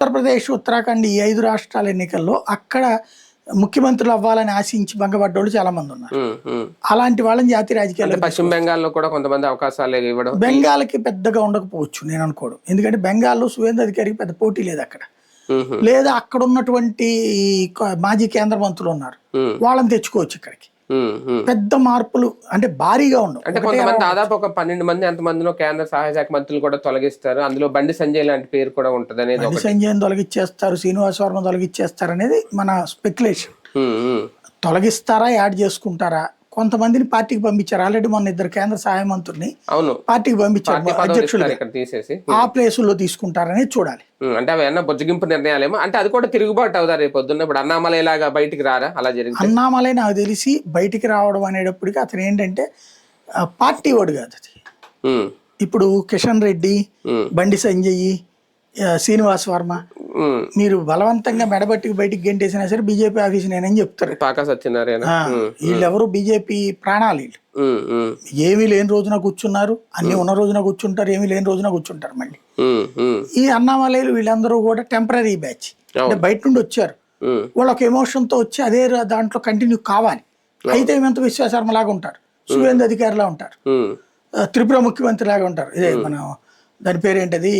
ఉత్తరప్రదేశ్, ఉత్తరాఖండ్ ఈ 5 రాష్ట్రాల ఎన్నికల్లో అక్కడ ముఖ్యమంత్రులు అవ్వాలని ఆశించి భంగపడ్డోళ్ళు చాలా మంది ఉన్నారు. అలాంటి వాళ్ళని జాతీయ రాజకీయాల్లో పశ్చిమ బెంగాల్లో కూడా కొంతమంది అవకాశాలు ఇవ్వడం బెంగాల్కి పెద్దగా ఉండకపోవచ్చు నేను అనుకోవడం. ఎందుకంటే బెంగాల్లో సువేంద్ర అధికారికి పెద్ద పోటీ లేదు అక్కడ. లేదా అక్కడ ఉన్నటువంటి మాజీ కేంద్ర మంత్రులు ఉన్నారు, వాళ్ళని తెచ్చుకోవచ్చు ఇక్కడికి. పెద్ద మార్పులు అంటే భారీగా ఉండవు. అంటే కొంతమంది దాదాపు ఒక 12 మంది ఎంతమందిలో కేంద్ర సహాయ శాఖ మంత్రులు కూడా తొలగిస్తారు. అందులో బండి సంజయ్ లాంటి పేరు కూడా ఉంటది అనేది. బండి సంజయ్ తొలగిచ్చేస్తారు, శ్రీనివాస్ వర్మ తొలగిచ్చేస్తారు అనేది మన స్పెక్యులేషన్. తొలగిస్తారా, యాడ్ చేసుకుంటారా? కొంతమందిని పార్టీకి పంపించారు. ఆల్రెడీ మొన్న 2 కేంద్ర సహాయ మంత్రుల్ని పార్టీకి పంపించారు అధ్యక్షులు. తీసేసి ఆ ప్లేసుల్లో తీసుకుంటారని చూడాలి. అంటే అవి ఏమన్నా బుజ్జగింపు నిర్ణయాలేమో, అంటే అది కూడా తిరుగుబాటు అవుతారు రేపు పొద్దున్న. ఇప్పుడు అన్నామలై లాగా బయటికి రారా అలా జరిగింది? అన్నామలై నాకు తెలిసి బయటికి రావడం అనేటప్పటికి అతను ఏంటంటే పార్టీ వాడు కాదు అది. ఇప్పుడు కిషన్ రెడ్డి, బండి సంజయ్, శ్రీనివాస్ వర్మ మీరు బలవంతంగా మెడబట్టికి బయటికి గెంటేసినా సరే బీజేపీ ఆఫీస్ నేనని చెప్తారు. వీళ్ళెవరు బీజేపీ ప్రాణాలు. వీళ్ళు ఏమీ లేని రోజున కూర్చున్నారు, అన్ని ఉన్న రోజున కూర్చుంటారు, ఏమీ లేని రోజున కూర్చుంటారు. మళ్ళీ ఈ అన్నామలైలు వీళ్ళందరూ కూడా టెంపరీ బ్యాచ్, అంటే బయట నుండి వచ్చారు. వాళ్ళు ఒక ఎమోషన్ తో వచ్చి అదే దాంట్లో కంటిన్యూ కావాలి. అయితే ఏమంత విశ్వాసర్మ లాగా ఉంటారు, సువేంద్ర అధికారిలా ఉంటారు, త్రిపుర ముఖ్యమంత్రి లాగా ఉంటారు. ఇదే మన దాని పేరేంటది